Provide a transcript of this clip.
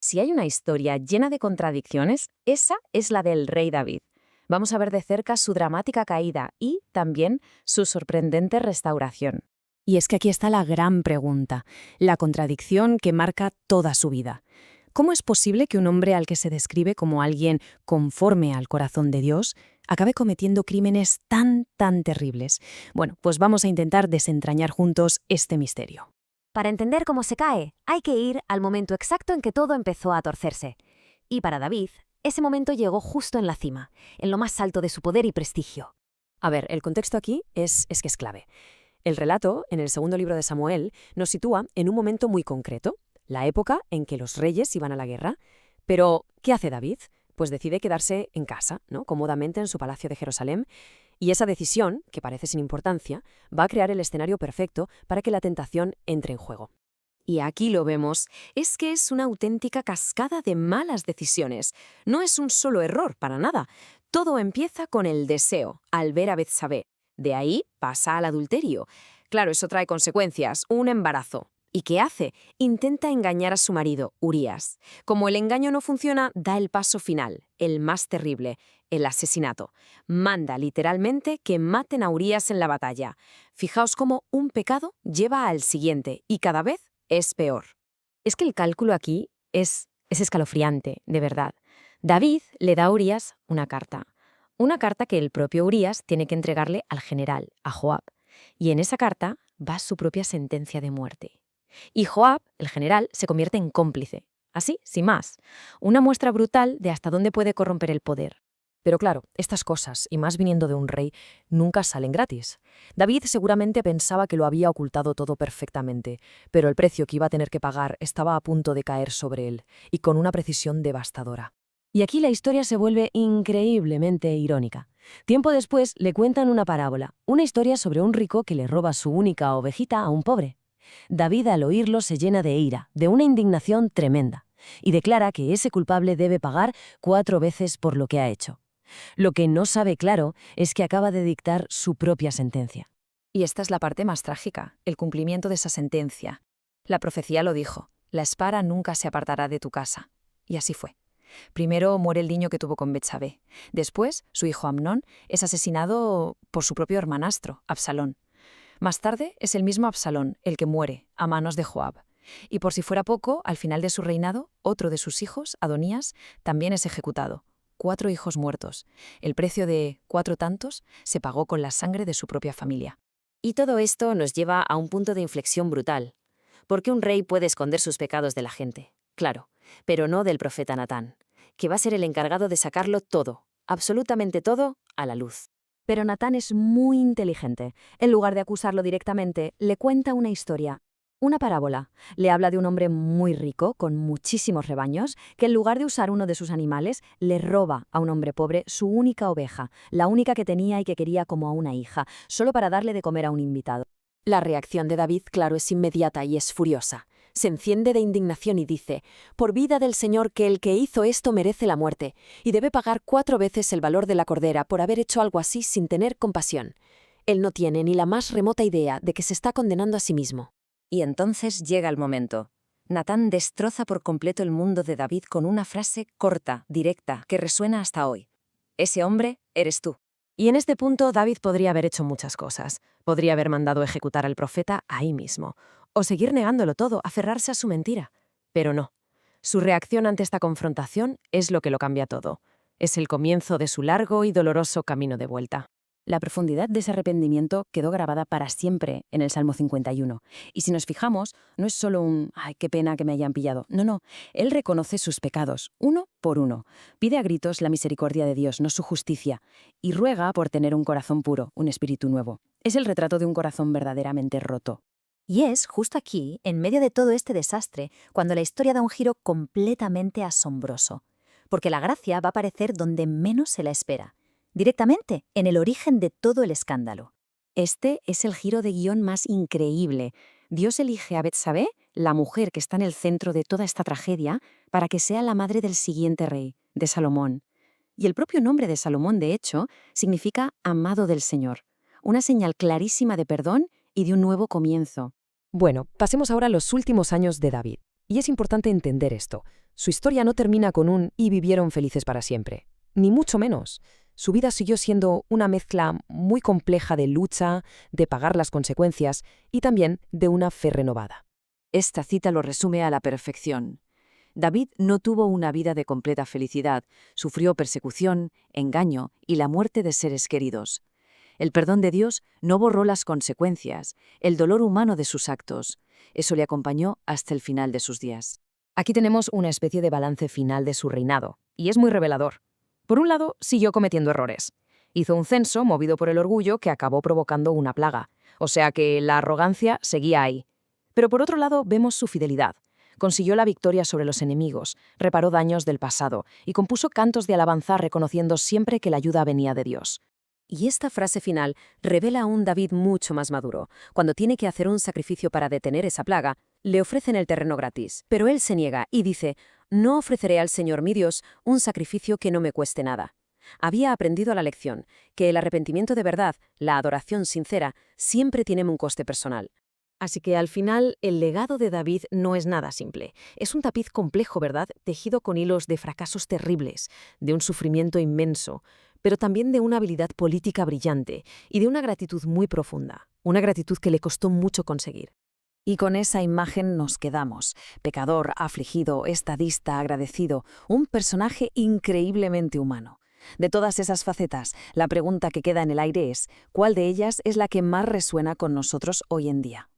Si hay una historia llena de contradicciones, esa es la del rey David. Vamos a ver de cerca su dramática caída y también su sorprendente restauración. Y es que aquí está la gran pregunta, la contradicción que marca toda su vida. ¿Cómo es posible que un hombre al que se describe como alguien conforme al corazón de Dios acabe cometiendo crímenes tan terribles? Bueno, pues vamos a intentar desentrañar juntos este misterio. Para entender cómo se cae, hay que ir al momento exacto en que todo empezó a torcerse. Y para David, ese momento llegó justo en la cima, en lo más alto de su poder y prestigio. A ver, el contexto aquí es que es clave. El relato, en el segundo libro de Samuel, nos sitúa en un momento muy concreto, la época en que los reyes iban a la guerra. Pero, ¿qué hace David? Pues decide quedarse en casa, ¿no?, cómodamente en su palacio de Jerusalén. Y esa decisión, que parece sin importancia, va a crear el escenario perfecto para que la tentación entre en juego. Y aquí lo vemos, es que es una auténtica cascada de malas decisiones. No es un solo error, para nada. Todo empieza con el deseo, al ver a Betsabé. De ahí pasa al adulterio. Claro, eso trae consecuencias, un embarazo. ¿Y qué hace? Intenta engañar a su marido, Urías. Como el engaño no funciona, da el paso final, el más terrible, el asesinato. Manda literalmente que maten a Urías en la batalla. Fijaos cómo un pecado lleva al siguiente y cada vez es peor. Es que el cálculo aquí es escalofriante, de verdad. David le da a Urías una carta que el propio Urías tiene que entregarle al general, a Joab. Y en esa carta va su propia sentencia de muerte. Y Joab, el general, se convierte en cómplice. Así, sin más. Una muestra brutal de hasta dónde puede corromper el poder. Pero claro, estas cosas, y más viniendo de un rey, nunca salen gratis. David seguramente pensaba que lo había ocultado todo perfectamente, pero el precio que iba a tener que pagar estaba a punto de caer sobre él, y con una precisión devastadora. Y aquí la historia se vuelve increíblemente irónica. Tiempo después le cuentan una parábola, una historia sobre un rico que le roba su única ovejita a un pobre. David, al oírlo, se llena de ira, de una indignación tremenda, y declara que ese culpable debe pagar 4 veces por lo que ha hecho. Lo que no sabe claro es que acaba de dictar su propia sentencia. Y esta es la parte más trágica, el cumplimiento de esa sentencia. La profecía lo dijo, la espada nunca se apartará de tu casa. Y así fue. Primero muere el niño que tuvo con Betsabé. Después, su hijo Amnón es asesinado por su propio hermanastro, Absalón. Más tarde es el mismo Absalón el que muere a manos de Joab. Y por si fuera poco, al final de su reinado, otro de sus hijos, Adonías, también es ejecutado. 4 hijos muertos. El precio de 4 tantos se pagó con la sangre de su propia familia. Y todo esto nos lleva a un punto de inflexión brutal. ¿Por qué un rey puede esconder sus pecados de la gente? Claro, pero no del profeta Natán, que va a ser el encargado de sacarlo todo, absolutamente todo, a la luz. Pero Natán es muy inteligente. En lugar de acusarlo directamente, le cuenta una historia, una parábola. Le habla de un hombre muy rico, con muchísimos rebaños, que en lugar de usar uno de sus animales, le roba a un hombre pobre su única oveja, la única que tenía y que quería como a una hija, solo para darle de comer a un invitado. La reacción de David, claro, es inmediata y es furiosa. Se enciende de indignación y dice: «Por vida del Señor, que el que hizo esto merece la muerte, y debe pagar 4 veces el valor de la cordera por haber hecho algo así sin tener compasión». Él no tiene ni la más remota idea de que se está condenando a sí mismo. Y entonces llega el momento. Natán destroza por completo el mundo de David con una frase corta, directa, que resuena hasta hoy. «Ese hombre eres tú». Y en este punto David podría haber hecho muchas cosas. Podría haber mandado ejecutar al profeta ahí mismo, o seguir negándolo todo, aferrarse a su mentira. Pero no. Su reacción ante esta confrontación es lo que lo cambia todo. Es el comienzo de su largo y doloroso camino de vuelta. La profundidad de ese arrepentimiento quedó grabada para siempre en el Salmo 51. Y si nos fijamos, no es solo un «ay, qué pena que me hayan pillado». No. Él reconoce sus pecados, uno por uno. Pide a gritos la misericordia de Dios, no su justicia. Y ruega por tener un corazón puro, un espíritu nuevo. Es el retrato de un corazón verdaderamente roto. Y es justo aquí, en medio de todo este desastre, cuando la historia da un giro completamente asombroso. Porque la gracia va a aparecer donde menos se la espera. Directamente, en el origen de todo el escándalo. Este es el giro de guión más increíble. Dios elige a Betsabé, la mujer que está en el centro de toda esta tragedia, para que sea la madre del siguiente rey, de Salomón. Y el propio nombre de Salomón, de hecho, significa amado del Señor. Una señal clarísima de perdón y de un nuevo comienzo. Bueno, pasemos ahora a los últimos años de David. Y es importante entender esto. Su historia no termina con un «y vivieron felices para siempre», ni mucho menos. Su vida siguió siendo una mezcla muy compleja de lucha, de pagar las consecuencias y también de una fe renovada. Esta cita lo resume a la perfección. David no tuvo una vida de completa felicidad, sufrió persecución, engaño y la muerte de seres queridos. El perdón de Dios no borró las consecuencias, el dolor humano de sus actos. Eso le acompañó hasta el final de sus días. Aquí tenemos una especie de balance final de su reinado, y es muy revelador. Por un lado, siguió cometiendo errores. Hizo un censo movido por el orgullo que acabó provocando una plaga, o sea que la arrogancia seguía ahí. Pero por otro lado, vemos su fidelidad. Consiguió la victoria sobre los enemigos, reparó daños del pasado y compuso cantos de alabanza reconociendo siempre que la ayuda venía de Dios. Y esta frase final revela a un David mucho más maduro. Cuando tiene que hacer un sacrificio para detener esa plaga, le ofrecen el terreno gratis, pero él se niega y dice: «No ofreceré al Señor mi Dios un sacrificio que no me cueste nada». Había aprendido la lección, que el arrepentimiento de verdad, la adoración sincera, siempre tiene un coste personal. Así que al final, el legado de David no es nada simple. Es un tapiz complejo, ¿verdad? Tejido con hilos de fracasos terribles, de un sufrimiento inmenso, pero también de una habilidad política brillante y de una gratitud muy profunda, una gratitud que le costó mucho conseguir. Y con esa imagen nos quedamos. Pecador, afligido, estadista, agradecido, un personaje increíblemente humano. De todas esas facetas, la pregunta que queda en el aire es: ¿cuál de ellas es la que más resuena con nosotros hoy en día?